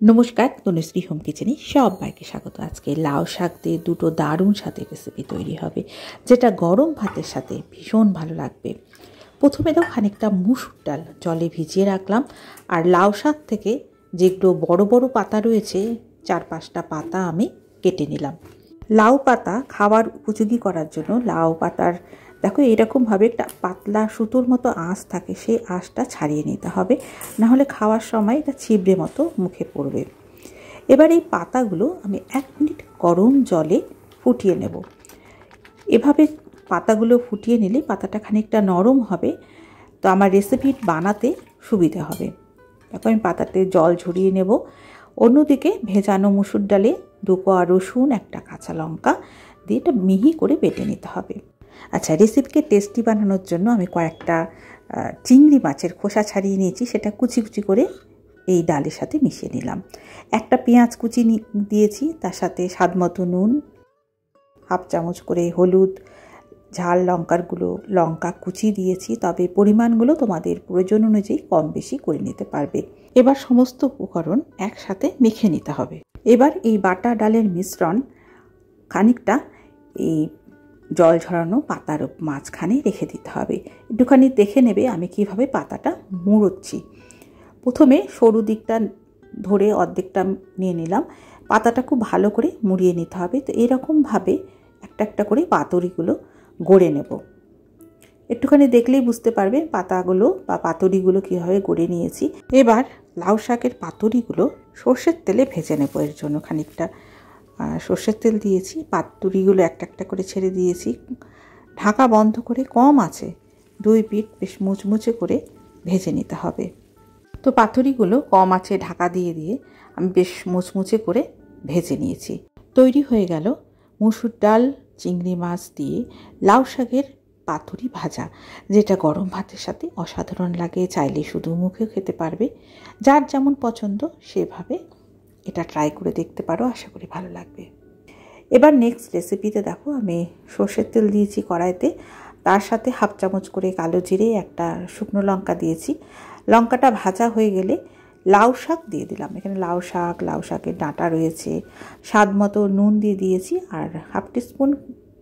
নমস্কার, তনুশ্রী হোম কিচেনে সবাইকে স্বাগত। আজকে লাউ শাক দিয়ে দুটো দারুণ স্বাদের রেসিপি তৈরি হবে, যেটা গরম ভাতের সাথে ভীষণ ভালো লাগবে। প্রথমে তো খানিকটা মুসুর ডাল জলে ভিজিয়ে রাখলাম, আর লাউ শাক থেকে যেগুলো বড় বড় পাতা রয়েছে 4-5টা পাতা আমি কেটে নিলাম। লাউ পাতা খাওয়ার উপযোগী করার জন্য লাউ পাতার দেখো এরকমভাবে একটা পাতলা সুতোর মতো আঁশ থাকে, সেই আঁশটা ছাড়িয়ে নিতে হবে, নাহলে খাওয়ার সময় এটা ছিবড়ে মতো মুখে পড়বে। এবার এই পাতাগুলো আমি 1 মিনিট গরম জলে ফুটিয়ে নেব। এভাবে পাতাগুলো ফুটিয়ে নিলে পাতাটা খানিকটা নরম হবে, তো আমার রেসিপি বানাতে সুবিধে হবে। দেখো আমি পাতাতে জল ঝরিয়ে নেব। অন্যদিকে ভেজানো মুসুর ডালে 2 কোয়া রসুন, 1টা কাঁচা লঙ্কা দিয়ে এটা মিহি করে বেটে নিতে হবে। আচ্ছা, রেসিপিকে টেস্টি বানানোর জন্য আমি কয়েকটা চিংড়ি মাছের খোসা ছাড়িয়ে নিয়েছি, সেটা কুচি কুচি করে এই ডালের সাথে মিশিয়ে নিলাম। 1টা পেঁয়াজ কুচি দিয়েছি, তার সাথে স্বাদমতো নুন, 1/2 চামচ করে হলুদ, ঝাল লঙ্কা কুচি দিয়েছি, তবে পরিমাণগুলো তোমাদের প্রয়োজন অনুযায়ী কম বেশি করে নিতে পারবে। এবার সমস্ত উপকরণ একসাথে মেখে নিতে হবে। এবার এই বাটা ডালের মিশ্রণ খানিকটা এই জল ঝরানো পাতার মাঝখানে রেখে দিতে হবে। একটুখানি দেখে নেবে আমি কিভাবে পাতাটা মুড়োচ্ছি। প্রথমে সরু দিকটা ধরে অর্ধেকটা নিয়ে নিলাম, পাতাটা খুব ভালো করে মুড়িয়ে নিতে হবে। তো এরকমভাবে একটা একটা করে পাতুরিগুলো গড়ে নেব। একটুখানি দেখলেই বুঝতে পারবে পাতাগুলো বা পাতুরিগুলো কীভাবে গড়ে নিয়েছি। এবার লাউ শাকের পাতুরিগুলো সর্ষের তেলে ভেজে নেব। এর জন্য খানিকটা সর্ষের তেল দিয়েছি, পাতুরিগুলো একটা একটা করে ছেড়ে দিয়েছি। ঢাকা বন্ধ করে কম আছে 2 পিঠ বেশ মুচমুচে করে ভেজে নিতে হবে। তো পাতুরিগুলো কম আছে ঢাকা দিয়ে আমি বেশ মুচমুচে করে ভেজে নিয়েছি। তৈরি হয়ে গেল মুসুর ডাল, চিংড়ি মাছ দিয়ে লাউ শাকের পাতুরি ভাজা, যেটা গরম ভাতের সাথে অসাধারণ লাগে। চাইলে শুধু মুখেও খেতে পারবে, যার যেমন পছন্দ সেভাবে এটা ট্রাই করে দেখতে পারো, আশা করি ভালো লাগবে। এবার নেক্সট রেসিপিতে দেখো আমি সর্ষের তেল দিয়েছি কড়াইতে, তার সাথে 1/2 চামচ করে কালো জিরে, 1টা শুকনো লঙ্কা দিয়েছি। লঙ্কাটা ভাজা হয়ে গেলে লাউ শাক দিয়ে দিলাম। এখানে লাউ শাকের ডাঁটা রয়েছে, স্বাদ মতো নুন দিয়ে দিয়েছি, আর 1/2 টিস্পুন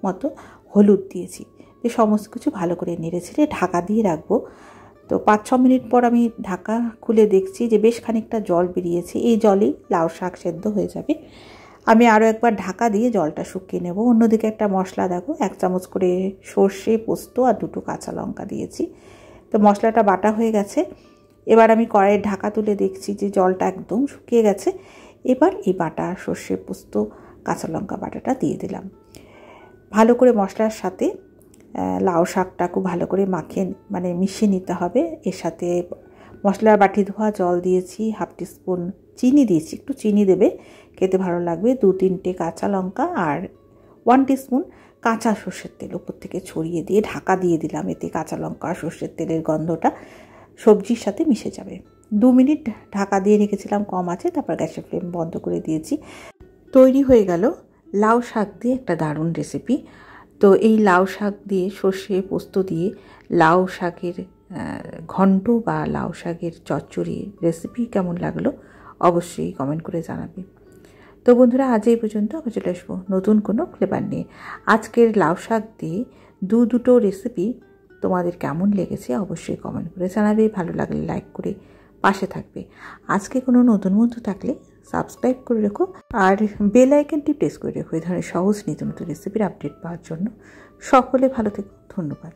মতো হলুদ দিয়েছি। এই সমস্ত কিছু ভালো করে নেড়ে ছেড়ে ঢাকা দিয়ে রাখবো। তো 5-6 মিনিট পর আমি ঢাকা খুলে দেখছি যে বেশ খানিকটা জল বেরিয়েছে। এই জলেই লাউ শাক সেদ্ধ হয়ে যাবে। আমি আরও একবার ঢাকা দিয়ে জলটা শুকিয়ে নেব। অন্যদিকে একটা মশলা দেখো 1 চামচ করে সর্ষে, পোস্ত আর 2টো কাঁচা লঙ্কা দিয়েছি। তো মশলাটা বাটা হয়ে গেছে। এবার আমি কড়াইয়ের ঢাকা তুলে দেখছি যে জলটা একদম শুকিয়ে গেছে। এবার এই বাটা সর্ষে, পোস্ত, কাঁচা লঙ্কা বাটাটা দিয়ে দিলাম। ভালো করে মশলার সাথে লাউ শাকটা খুব ভালো করে মিশিয়ে নিতে হবে। এর সাথে মশলার বাটি ধোয়া জল দিয়েছি, 1/2 টিস্পুন চিনি দিয়েছি, একটু চিনি দেবে, খেতে ভালো লাগবে। 2-3টে কাঁচা লঙ্কা আর 1 টিস্পুন কাঁচা সর্ষের তেল উপর থেকে ছড়িয়ে দিয়ে ঢাকা দিয়ে দিলাম। এতে কাঁচা লঙ্কা আর সর্ষের তেলের গন্ধটা সবজির সাথে মিশে যাবে। 2 মিনিট ঢাকা দিয়ে রেখেছিলাম কম আছে, তারপর গ্যাসের ফ্লেম বন্ধ করে দিয়েছি। তৈরি হয়ে গেল লাউ শাক দিয়ে একটা দারুণ রেসিপি। তো এই লাউ শাক দিয়ে সর্ষে পোস্ত দিয়ে লাউ শাকের ঘন্ট বা লাউ শাকের চচ্চড়ি রেসিপি কেমন লাগলো অবশ্যই কমেন্ট করে জানাবে। তো বন্ধুরা, আজ এই পর্যন্ত। আবার চলে আসবো নতুন কোনো ফ্লেভার নিয়ে। আজকের লাউ শাক দিয়ে দুটো রেসিপি তোমাদের কেমন লেগেছে অবশ্যই কমেন্ট করে জানাবে। ভালো লাগলে লাইক করে পাশে থাকবে। আজকে কোনো নতুন বন্ধু থাকলে সাবস্ক্রাইব করে রেখো, আর বেল আইকনটি প্রেস করে রেখো এই ধরনের সহজ নিত্য নতুন রেসিপির আপডেট পাওয়ার জন্য। সকলে ভালো থেকো, ধন্যবাদ।